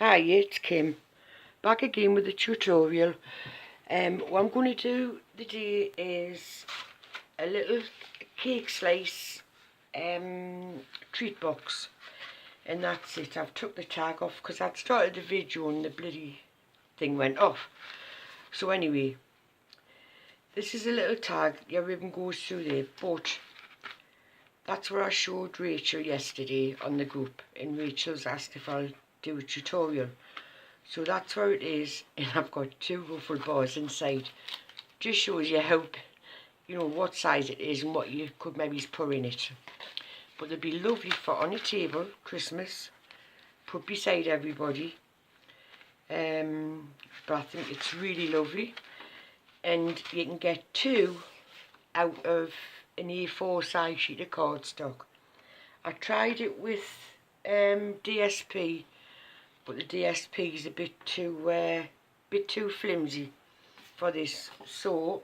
Hi, it's Kim, back again with the tutorial. What I'm going to do today is a little cake slice treat box, and that's it. I've took the tag off because I'd started the video and the bloody thing went off. So anyway, this is a little tag, your ribbon goes through there, but that's what I showed Rachel yesterday on the group, and Rachel's asked if I'll do a tutorial. So that's where it is, and I've got two ruffled bars inside. Just shows you how, what size it is and what you could maybe put in it. But they'd be lovely for on a table, Christmas, put beside everybody. But I think it's really lovely, and you can get two out of an A4 size sheet of cardstock. I tried it with DSP, but the DSP is a bit too flimsy for this, so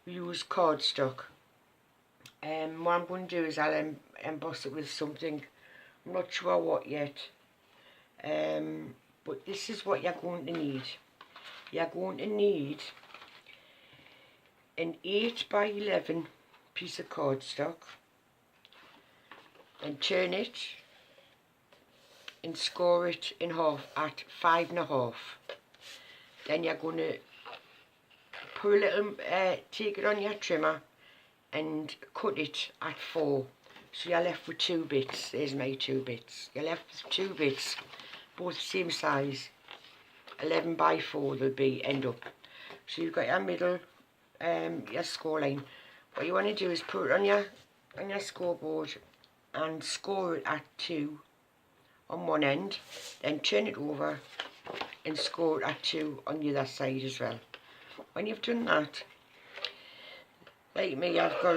we use cardstock. What I'm going to do is I'll emboss it with something. I'm not sure what yet, but this is what you're going to need. You're going to need an 8 by 11 piece of cardstock, and turn it and score it in half at 5.5. Then you're going to put a little, take it on your trimmer and cut it at 4. So you're left with 2 bits. There's my 2 bits. You're left with 2 bits, both the same size. 11 by 4 they'll be, end up. So you've got your middle, your score line. What you want to do is put it on your scoreboard and score it at 2 on one end, then turn it over and score it at 2 on the other side as well. When you've done that, like me, I've got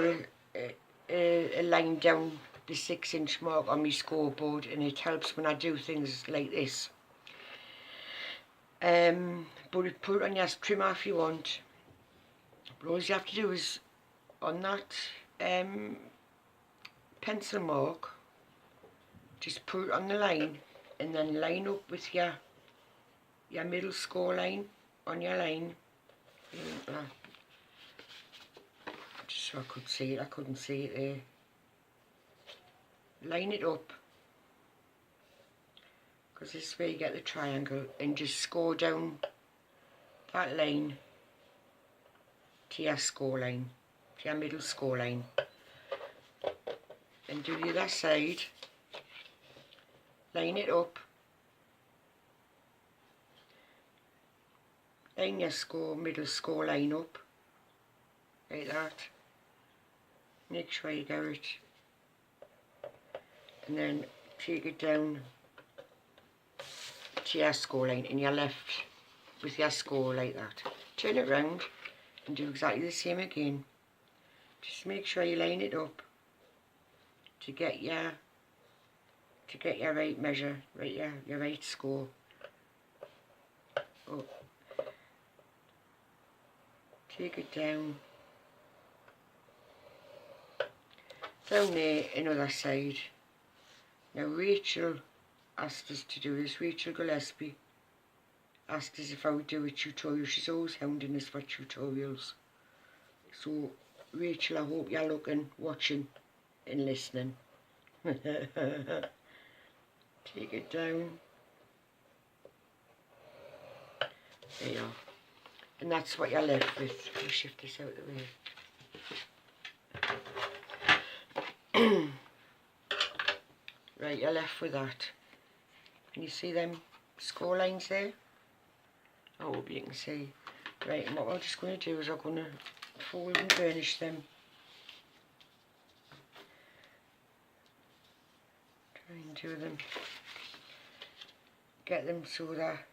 a line down the 6-inch mark on my scoreboard, and it helps when I do things like this. But put it on your trimmer if you want. But all you have to do is on that pencil mark, just put it on the line and then line up with your middle score line on your line. Just so I could see it, I couldn't see it there. Line it up, because this is where you get the triangle, and just score down that line to your score line, to your middle score line. And do the other side. Line it up, line your middle score line up, like that. Make sure you get it, and then take it down to your score line, and you're left with your score like that. Turn it round and do exactly the same again. Just make sure you line it up to get your right measure, your right score. Oh. Take it down there, another side. Now Rachel asked us to do this. Rachel Gillespie asked us if I would do a tutorial. She's always hounding us for tutorials. So Rachel, I hope you're looking, watching and listening. Take it down. There you are. And that's what you're left with. I'll shift this out of the way. Right, you're left with that. Can you see them score lines there? I hope you can see. Right, and what I'm just going to do is I'm going to fold and burnish them. Try and do them. Get them so they're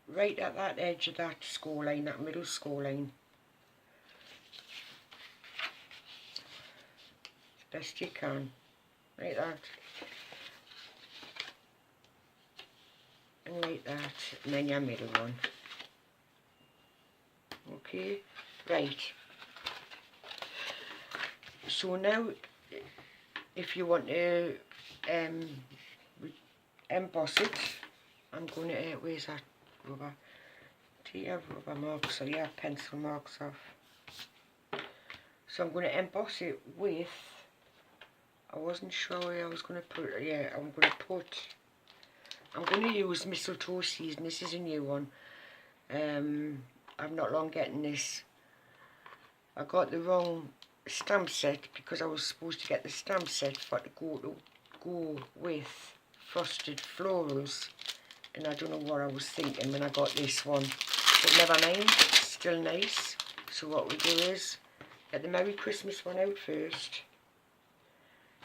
right at that edge of that score line, that middle score line. As best you can, like that. And like that, and then your middle one. Okay, right. So now, if you want to emboss it, I'm going to, where's that rubber? Do you have rubber marks? So yeah, pencil marks off. So I'm going to emboss it with, I wasn't sure where I was going to put it. Yeah, I'm going to use mistletoe season. This is a new one. I'm not long getting this. I got the wrong stamp set because I was supposed to get the stamp set for to go with frosted florals, and I don't know what I was thinking when I got this one, but never mind, it's still nice. So what we do is get the Merry Christmas one out first.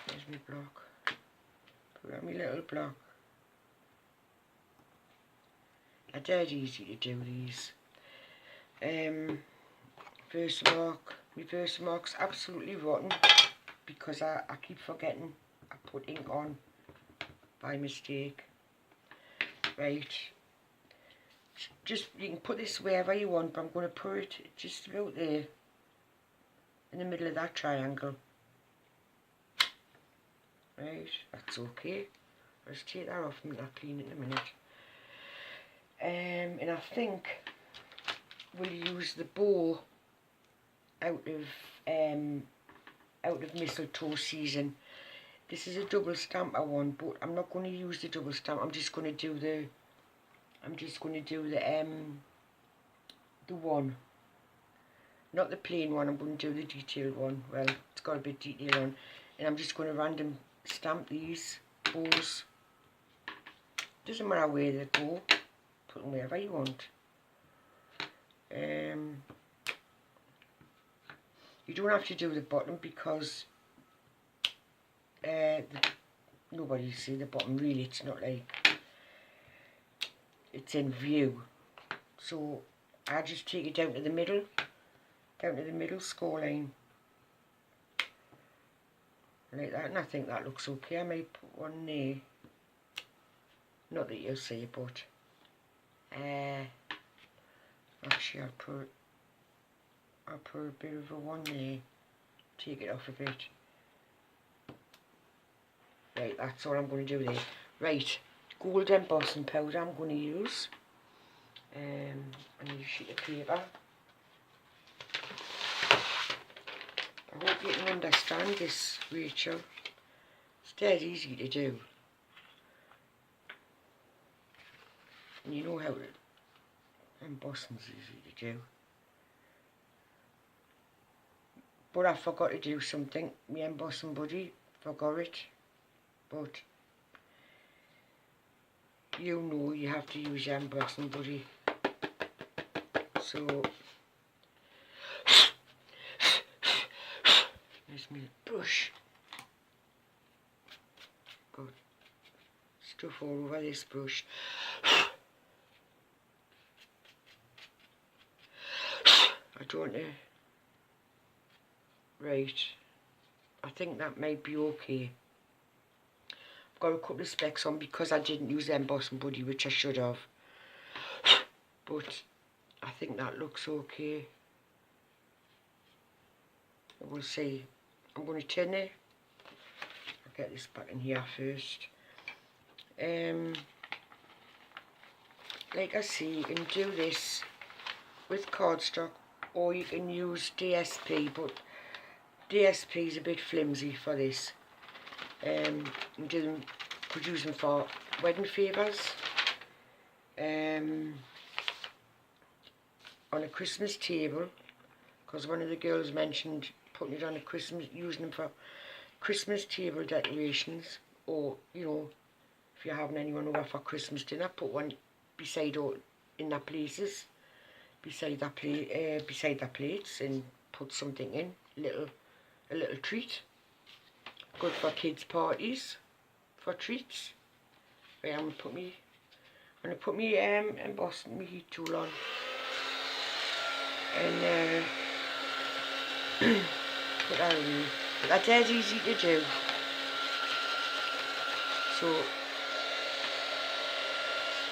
There's my block. Put on my little block. They're dead easy to do these. My Versamark's absolutely rotten because I keep forgetting I put ink on by mistake. Right, just you can put this wherever you want, but I'm going to put it just about there in the middle of that triangle. Right, that's okay. I'll just take that off and I'll clean it in a minute. And I think we'll use the bow out of mistletoe season. This is a double stamp I want, but I'm not going to use the double stamp. I'm just going to do the one, not the plain one. I'm going to do the detailed one. Well, it's got a bit of detail on, and I'm just going to random stamp these bows. Doesn't matter where they go, put them wherever you want. You don't have to do the bottom because nobody see the bottom really. It's not like it's in view. So I just take it down to the middle score line like that, and I think that looks okay. I might put one there, not that you'll see, but actually I'll put a bit of a one there, take it off a bit. Right, that's all I'm going to do there. Right, gold embossing powder I'm going to use. I need a sheet of paper. I hope you can understand this, Rachel. It's dead easy to do. And you know how embossing's easy to do. But I forgot to do something. My embossing buddy forgot it. But you know you have to use your embossing buddy. So there's my brush. Got stuff all over this brush. I don't know. Right, I think that might be okay. I've got a couple of specks on because I didn't use the embossing buddy, which I should have. But I think that looks okay. We'll see. I'm going to tin it. I'll get this back in here first. Like I say, you can do this with cardstock or you can use DSP, but DSP is a bit flimsy for this. You could use them for wedding favours, on a Christmas table, because one of the girls mentioned putting it on a Christmas, using them for Christmas table decorations, or you know, if you're having anyone over for Christmas dinner, put one beside or in their places, beside their plates, and put something in, a little treat. Good for kids' parties, for treats. Right, I'm gonna put me embossing my heat tool on, and put that in. But that's dead easy to do. So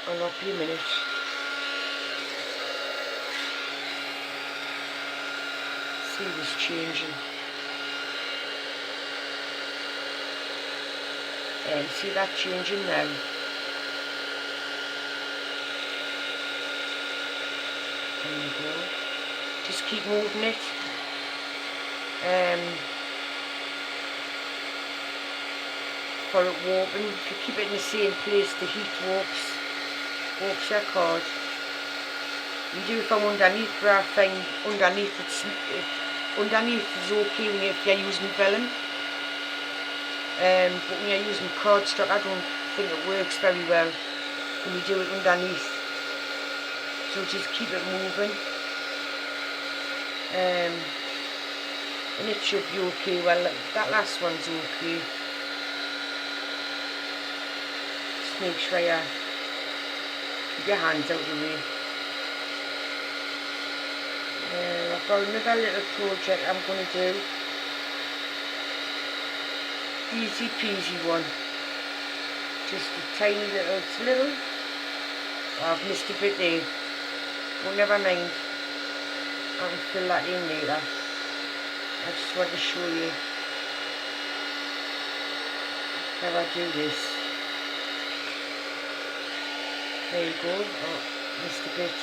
I'll not be a minute. See this changing. And see that changing now. There you go. Just keep moving it. For it warping, if you keep it in the same place, the heat warps your card. You do it from underneath, where I find underneath is okay if you're using vellum. But when you're using cardstock, I don't think it works very well when you do it underneath. So just keep it moving. And it should be okay. Well, that last one's okay. Just make sure you keep your hands out of the way. I've got another little project I'm going to do. Easy peasy one. Just a tiny little, it's little. Oh, I've missed a bit there. Well, never mind. I can fill that in later. I just want to show you how I do this. There you go. Oh, missed a bit.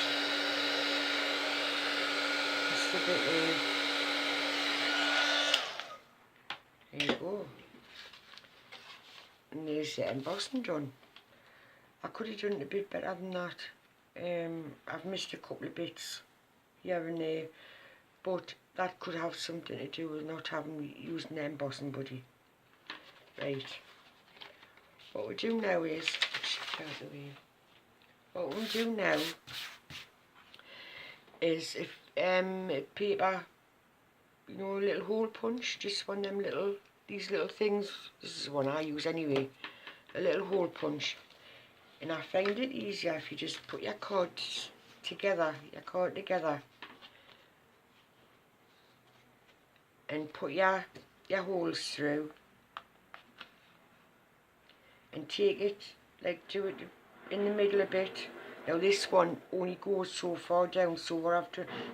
Missed a bit there. There you go. And there's the embossing done. I could have done it a bit better than that. I've missed a couple of bits here and there, but that could have something to do with not having used an embossing buddy. Right. What we do now is, what we do now is if paper, you know, a little hole punch, just one of them little, these little things. This is the one I use anyway. A little hole punch. And I find it easier if you just put your card together, and put your holes through, and take it, like do it in the middle a bit. Now this one only goes so far down, so what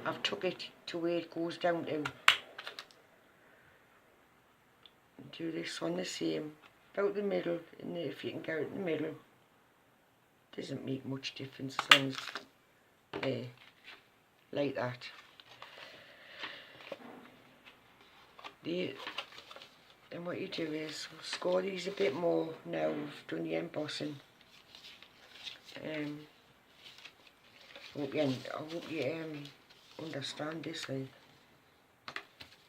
I've took it to where it goes down to. And do this one the same, about the middle, and if you can get it in the middle. Doesn't make much difference as long as there, like that. Then what you do is score these a bit more now we've done the embossing. I hope you understand this. Like,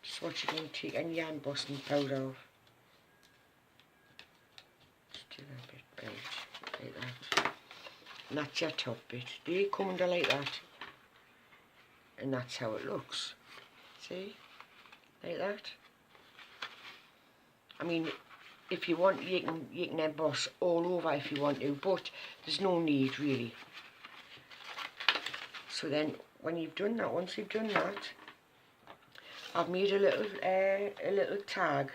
just what you're going to take any embossing powder off. Just do that bit right, like that. And that's your top bit. They come under like that, and that's how it looks. See, like that. I mean, if you want, you can emboss all over if you want to, but there's no need really. So then, when you've done that, once you've done that, I've made a little tag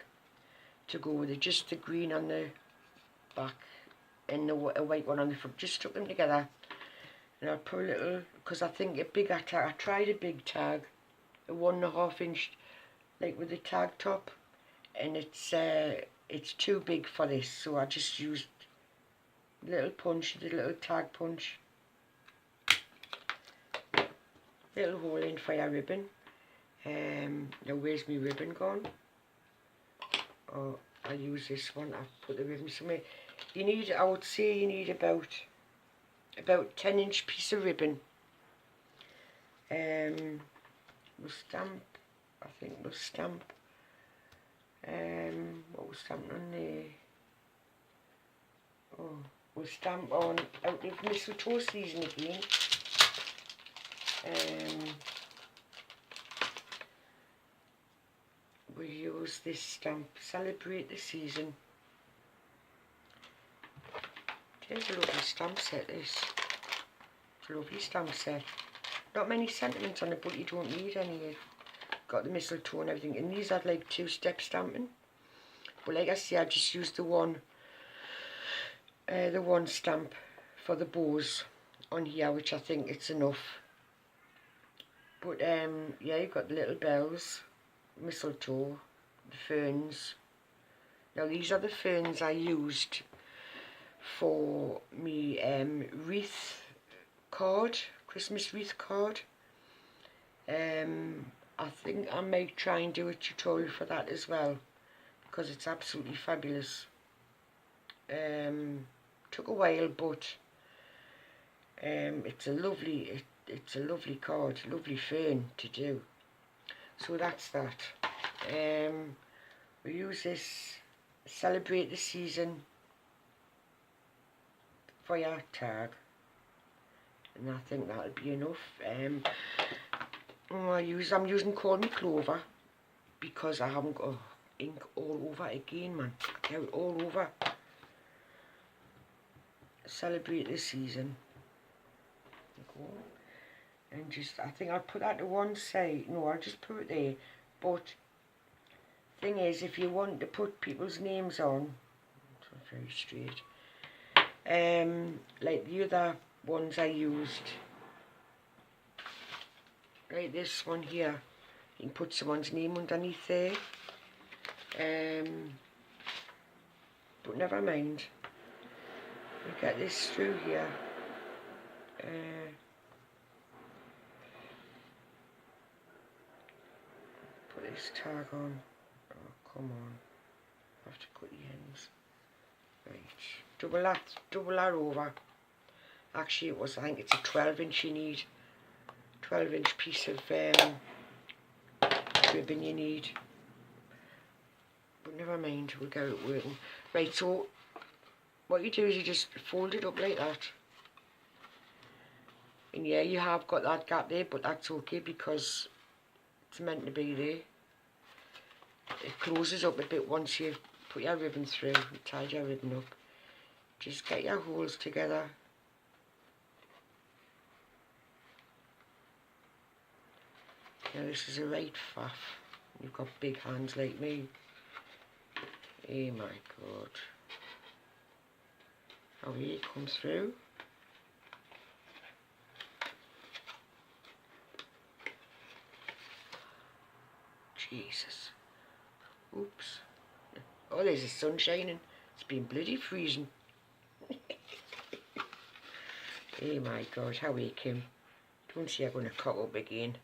to go with it. Just the green on the back and the white one on the front. Just stuck them together, and I'll put a little, because I think a bigger tag. I tried a big tag, a 1.5 inch, like with the tag top, and it's too big for this. So I just used a little punch, the little tag punch, little hole in for your ribbon. Now where's my ribbon gone? Oh, I'll use this one. I've put the ribbon somewhere. You need, I would say you need about 10-inch piece of ribbon. We'll stamp, I think we'll stamp, what was stamped on there? Oh, we'll stamp on out of mistletoe season again. We'll use this stamp, Celebrate the Season. There's a lovely stamp set, this. It's a lovely stamp set. Not many sentiments on it, but you don't need any. Got the mistletoe and everything. And these are like 2-step stamping. But like I say, I just used the one stamp for the bows on here, which I think it's enough. But yeah, you've got the little bells, mistletoe, the ferns. Now these are the ferns I used for me wreath card, Christmas wreath card. I think I may try and do a tutorial for that as well, because it's absolutely fabulous. Took a while, but it's a lovely card, lovely fern to do. So that's that. We use this, celebrate the season for your tag, and I think that'll be enough. I'm using Call Me Clover because I haven't got ink all over again, man. Get it all over. Celebrate the season. Go. And just, I think I'll put that to one side. No, I'll just put it there. But thing is, if you want to put people's names on, it's not very straight. Like the other ones I used, like this one here, you can put someone's name underneath there. But never mind. We get this through here. Put this tag on. Oh, come on. I have to cut the ends. Right. Double that over. Actually, I think it's a 12-inch you need. 12-inch piece of ribbon you need. But never mind, we'll get it working. Right, so what you do is you just fold it up like that. And yeah, you have got that gap there, but that's okay because it's meant to be there. It closes up a bit once you put your ribbon through and tie your ribbon up. Just get your holes together. Now this is a right faff. You've got big hands like me. Oh my god. How here it comes through. Jesus. Oops. Oh, there's the sun shining. It's been bloody freezing. Oh my god, how he came. Don't see I'm going to cock up again.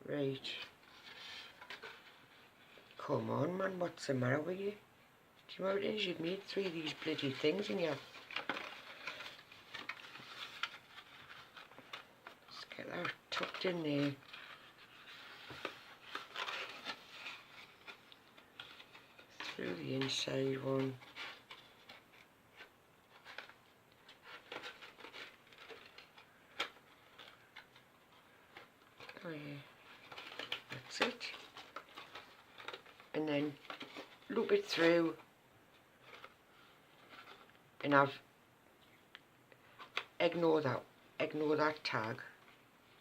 Right. Come on, man, what's the matter with you? Do you know what it is? You've made 3 of these bloody things in your... Let's get that tucked in there. Through the inside one. Oh yeah, that's it. And then loop it through, and ignore that tag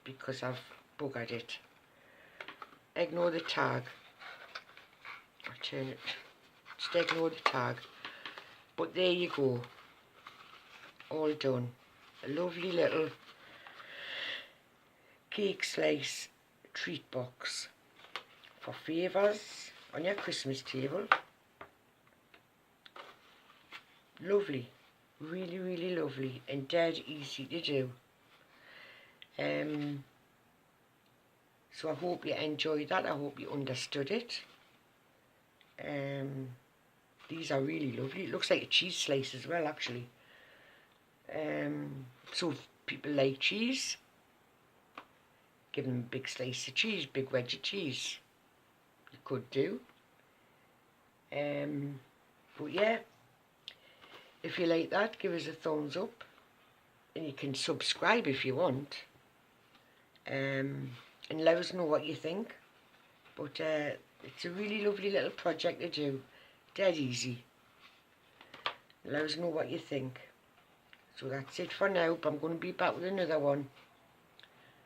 because I've buggered it. Ignore the tag. I'll turn it. Just ignore the tag. But there you go. All done. A lovely little cake slice treat box for favours on your Christmas table. Lovely. Really, really lovely and dead easy to do. So I hope you enjoyed that. I hope you understood it. These are really lovely. It looks like a cheese slice as well, actually. So if people like cheese, give them a big slice of cheese, big wedge of cheese. You could do. But yeah, if you like that, give us a thumbs up. And you can subscribe if you want. And let us know what you think. But it's a really lovely little project to do. Dead easy. Let us know what you think. So that's it for now, but I'm going to be back with another one.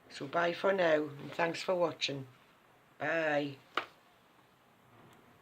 So bye for now, and thanks for watching. Bye.